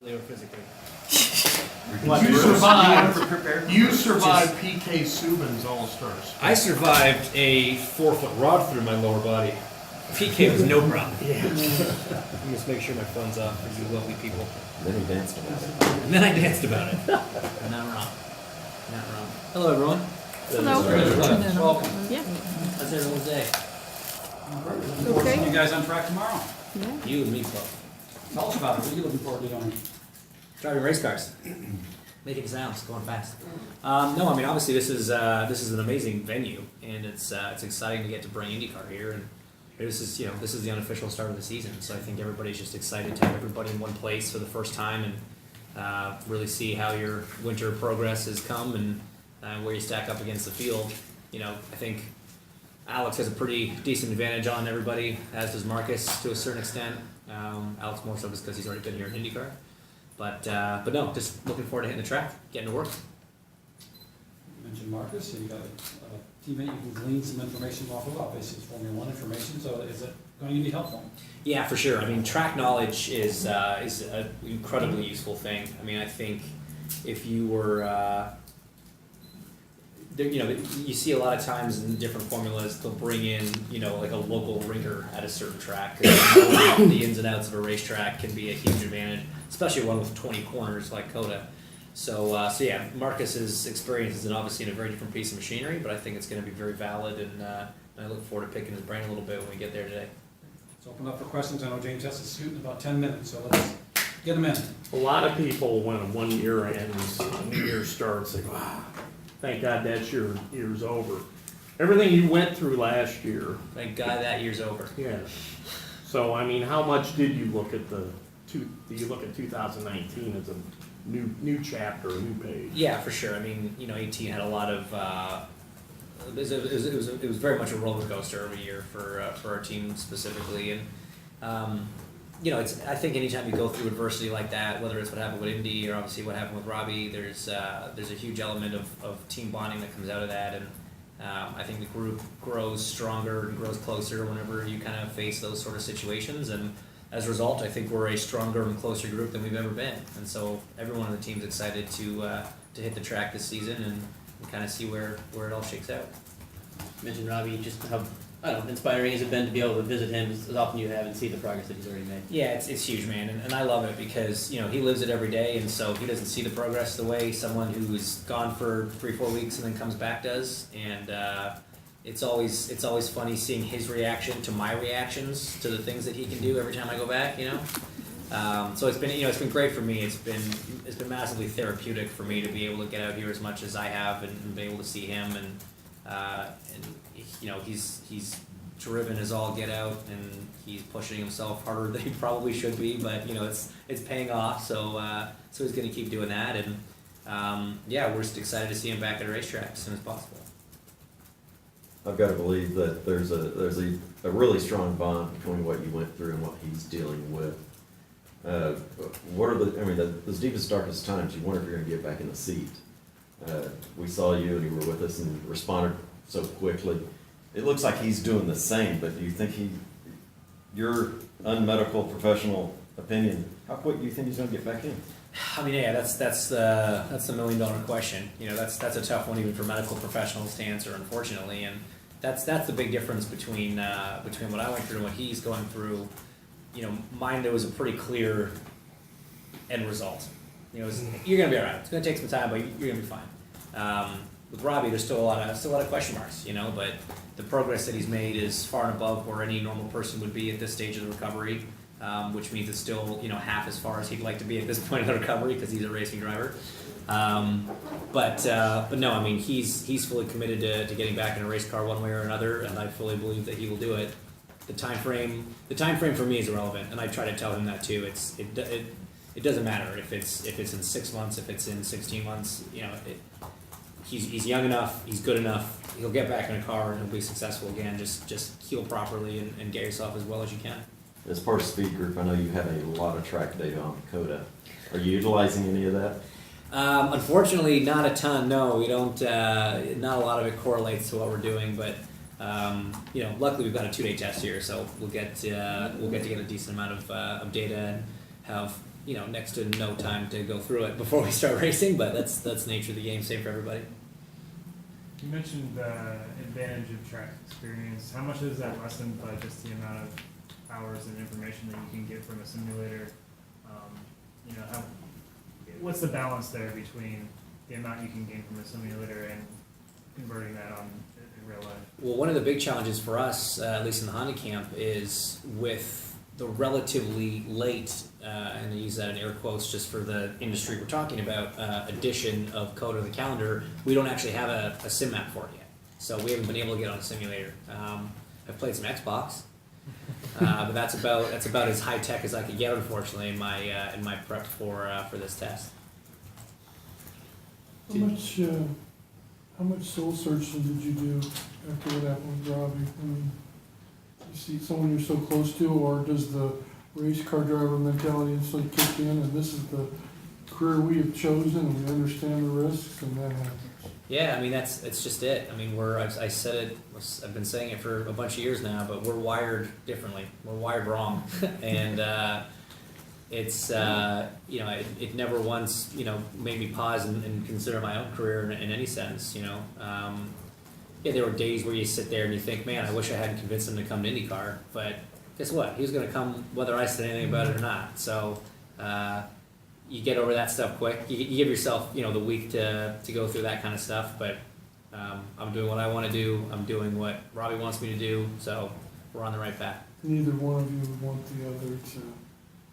Or physically. You survived PK Subban's All-Stars. I survived a 4-foot rod through my lower body. PK was no problem. Yeah. Let me just make sure my phone's off for you lovely people. And then he danced about it. And then I danced about it. Not wrong. Not wrong. Hello, everyone. Hello. Welcome. Yeah. How's everyone's day? Okay. You guys on track tomorrow? Yeah. You and me both. Tell us about it. What are you looking forward to doing? Driving race cars. Making sounds, going fast. No, I mean obviously this is an amazing venue, and it's exciting to get to bring IndyCar here, and this is the unofficial start of the season. So I think everybody's just excited to have everybody in one place for the first time and really see how your winter progress has come and where you stack up against the field. You know, I think Alex has a pretty decent advantage on everybody, as does Marcus to a certain extent. Alex more so just because he's already been here in IndyCar. But no, just looking forward to hitting the track, getting to work. You mentioned Marcus, so you got a teammate you can glean some information off of. Obviously, it's Formula One information, so is it going to be helpful? Yeah, for sure. I mean, track knowledge is an incredibly useful thing. I mean, I think if you were, you see a lot of times in different formulas, they'll bring in, like a local ringer at a certain track. 'Cause the ins and outs of a racetrack can be a huge advantage, especially one with 20 corners like COTA. So yeah, Marcus's experience is obviously in a very different piece of machinery, but I think it's going to be very valid, and I look forward to picking his brain a little bit when we get there today. Let's open up for questions. I know James has to shoot in about 10 minutes, so let's get him in. A lot of people, when a 1 year ends, a new year starts, they go, thank God that year's over. Everything you went through last year. Thank God that year's over. Yeah. So, I mean, how much did you look at do you look at 2019 as a new chapter, a new page? Yeah, for sure. I mean, 18 had a lot of. It was very much a roller coaster every year for our team specifically, and I think anytime you go through adversity like that, whether it's what happened with Indy or obviously what happened with Robbie, there's a huge element of team bonding that comes out of that, and I think the group grows stronger and grows closer whenever you kind of face those sort of situations, and as a result, I think we're a stronger and closer group than we've ever been, and so everyone on the team's excited to hit the track this season and kind of see where it all shakes out. You mentioned Robbie, just how inspiring has it been to be able to visit him as often you have and see the progress that he's already made? Yeah, it's huge, man, and I love it because he lives it every day, and so he doesn't see the progress the way someone who's gone for 3-4 weeks and then comes back does, and it's always funny seeing his reaction to my reactions to the things that he can do every time I go back. So it's been great for me. It's been massively therapeutic for me to be able to get out here as much as I have and be able to see him, and he's driven as all get out, and he's pushing himself harder than he probably should be, but it's paying off, so he's going to keep doing that, and we're just excited to see him back at a racetrack as soon as possible. I've got to believe that there's a really strong bond between what you went through and what he's dealing with. What are those deepest, darkest times? You wonder if you're going to get back in the seat. We saw you and you were with us and responded so quickly. It looks like he's doing the same, but do you think your unmedical professional opinion, how quick do you think he's going to get back in? I mean, yeah, that's the $1 million question. That's a tough one even for medical professionals to answer, unfortunately, and that's the big difference between what I went through and what he's going through. Mine, there was a pretty clear end result. You're gonna be all right. It's gonna take some time, but you're gonna be fine. With Robbie, there's still a lot of question marks, but the progress that he's made is far and above where any normal person would be at this stage of the recovery, which means it's still half as far as he'd like to be at this point of the recovery because he's a racing driver. But no, I mean he's fully committed to getting back in a race car one way or another, and I fully believe that he will do it. The time frame for me is irrelevant, and I try to tell him that too. It doesn't matter if it's in 6 months, if it's in 16 months. He's young enough, he's good enough. He'll get back in a car and he'll be successful again. Just heal properly and get yourself as well as you can. As part of Speed Group, I know you have a lot of track data on COTA. Are you utilizing any of that? Unfortunately, not a ton. No, we don't. Not a lot of it correlates to what we're doing, but luckily we've got a 2-day test here, so we'll get to get a decent amount of data and have next to no time to go through it before we start racing, but that's the nature of the game, same for everybody. You mentioned the advantage of track experience. How much is that lessened by just the amount of hours and information that you can get from a simulator? What's the balance there between the amount you can gain from a simulator and converting that on in real life? Well, one of the big challenges for us, at least in the Honda camp, is with the relatively late, and I use that in air quotes just for the industry we're talking about, addition of code to the calendar, we don't actually have a sim map for it yet. So we haven't been able to get on a simulator. I've played some Xbox, but that's about as high tech as I could get, unfortunately, in my prep for this test. How much soul searching did you do after what happened with Robbie? I mean, you see someone you're so close to, or does the race car driver mentality instantly kick in, and this is the career we have chosen, and we understand the risks, and that happens? Yeah, I mean it's just it. I mean I said it. I've been saying it for a bunch of years now, but we're wired differently. We're wired wrong, and it's it never once made me pause and consider my own career in any sense. Yeah, there were days where you sit there and you think, man, I wish I hadn't convinced him to come to IndyCar, but guess what? He was going to come whether I said anything about it or not. So. You get over that stuff quick. You give yourself, the week to go through that kind of stuff. But I'm doing what I want to do. I'm doing what Robbie wants me to do. So we're on the right path. Neither one of you would want the other to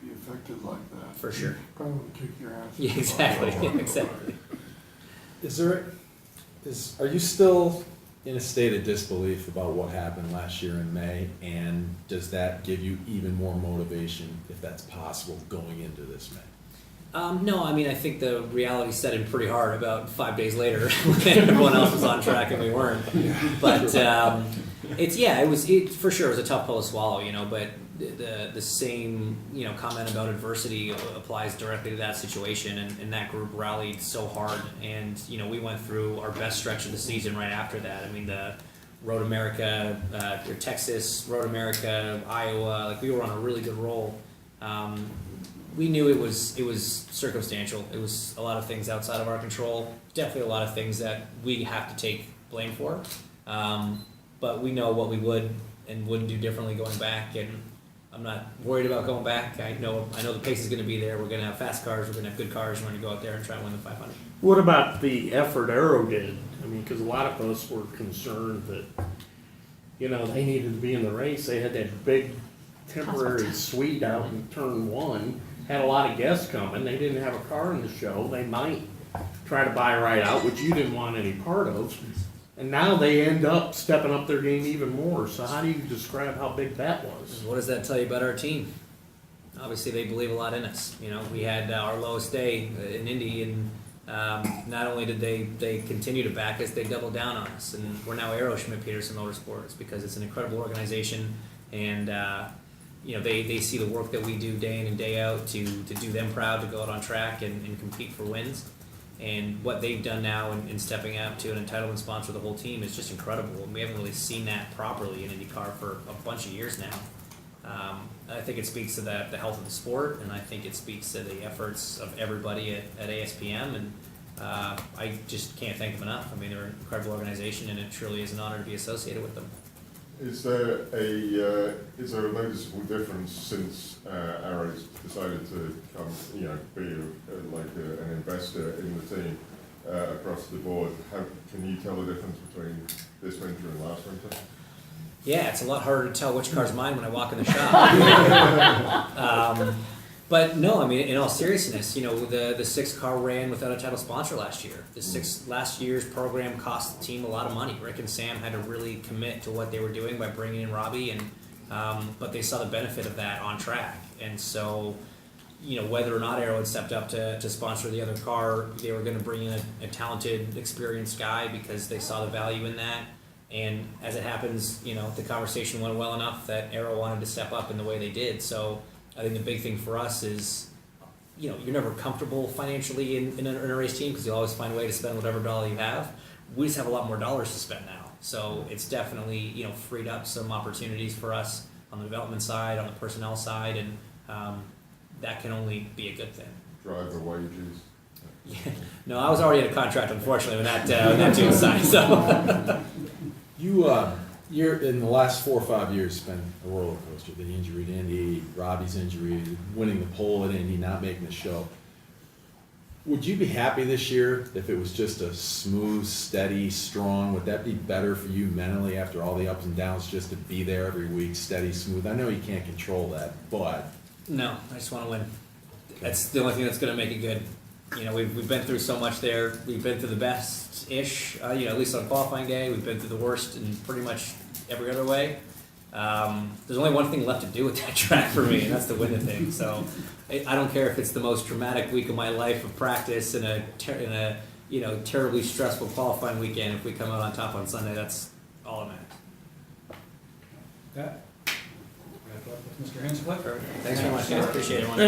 be affected like that. For sure. Probably would kick your ass. Yeah, exactly. Exactly. Are you still in a state of disbelief about what happened last year in May? And does that give you even more motivation, if that's possible, going into this May? No, I mean, I think the reality set in pretty hard about 5 days later when everyone else was on track and we weren't. But it was for sure it was a tough pill to swallow, but the same, comment about adversity applies directly to that situation, and that group rallied so hard, and, we went through our best stretch of the season right after that. I mean, the Road America, Texas, Road America, Iowa, we were on a really good roll. We knew it was circumstantial. It was a lot of things outside of our control. Definitely a lot of things that we have to take blame for. But we know what we would and wouldn't do differently going back, and I'm not worried about going back. I know the pace is going to be there. We're going to have fast cars. We're going to have good cars. We're going to go out there and try and win the 500. What about the effort Arrow did? I mean, because a lot of us were concerned that, they needed to be in the race. They had that big temporary suite out in turn one. Had a lot of guests coming. They didn't have a car in the show. They might try to buy a ride out, which you didn't want any part of. And now they end up stepping up their game even more. So how do you describe how big that was? What does that tell you about our team? Obviously, they believe a lot in us. We had our lowest day in Indy, and not only did they continue to back us, they doubled down on us. And we're now Arrow Schmidt Peterson Motorsports because it's an incredible organization, and they see the work that we do day in and day out to do them proud, to go out on track and compete for wins. And what they've done now in stepping up to an entitlement sponsor of the whole team is just incredible. And we haven't really seen that properly in IndyCar for a bunch of years now. I think it speaks to the health of the sport, and I think it speaks to the efforts of everybody at ASPM. And I just can't thank them enough. I mean, they're an incredible organization, and it truly is an honor to be associated with them. Is there a noticeable difference since Arrow's decided to come, be an investor in the team across the board? Can you tell the difference between this winter and last winter? Yeah, it's a lot harder to tell which car's mine when I walk in the shop. But no, I mean, in all seriousness, the 6 car ran without a title sponsor last year. Last year's program cost the team a lot of money. Rick and Sam had to really commit to what they were doing by bringing in Robbie, and but they saw the benefit of that on track. And so, whether or not Arrow had stepped up to sponsor the other car, they were going to bring in a talented, experienced guy because they saw the value in that. And as it happens, the conversation went well enough that Arrow wanted to step up in the way they did. So I think the big thing for us is, you're never comfortable financially in a race team because you always find a way to spend whatever dollar you have. We just have a lot more dollars to spend now. So it's definitely, freed up some opportunities for us on the development side, on the personnel side, and that can only be a good thing. Driver wages. Yeah. No, I was already in a contract, unfortunately, when that deal was signed, so. You're, in the last 4 or 5 years, it's been a roller coaster. The injury to Indy, Robbie's injury, winning the pole at Indy, not making the show. Would you be happy this year if it was just a smooth, steady, strong? Would that be better for you mentally after all the ups and downs, just to be there every week, steady, smooth? I know you can't control that, but No, I just want to win. That's the only thing that's going to make it good. You know, we've been through so much there. We've been through the best-ish, you know, at least on qualifying day. We've been through the worst in pretty much every other way. There's only one thing left to do with that track for me, and that's to win the thing. So I don't care if it's the most dramatic week of my life of practice in a you know, terribly stressful qualifying weekend. If we come out on top on Sunday, that's all that matters. That? Mr. Hinchcliffe? Thanks very much, guys. Appreciate it.